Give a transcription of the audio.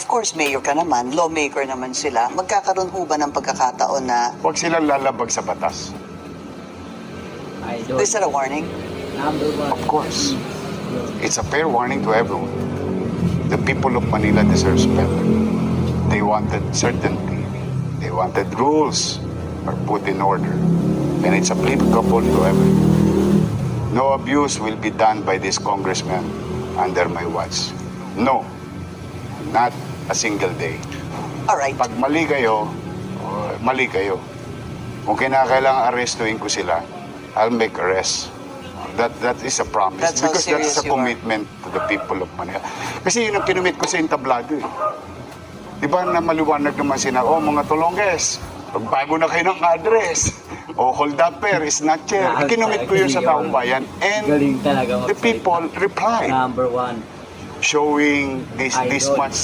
Of course, mayor ka naman, lawmaker naman sila. Magkakaroon ho ba ng pagkakataon na, Huwag silang lalabag sa batas. is that a warning? Number one. Of course. It's a fair warning to everyone. The people of Manila deserves better. They wanted certainty. They wanted rules are put in order. And it's applicable to everyone. No abuse will be done by this congressman under my watch. No. Not a single day. All right. Pag mali kayo, mali kayo. Kung kinakailangan arestuin ko sila, I'll make arrest. That is a promise. That's how Because serious that's a you are. commitment to the people of Manila. Kasi yun ang pinumit ko sa entablado eh. Di ba na maliwanag naman sila, mga tulongges, pagbago na kayo ng address, hold upper, snatcher. Kinumit ko yun sa taong bayan. And Galing talaga the people replied, Number one. showing this Idol. much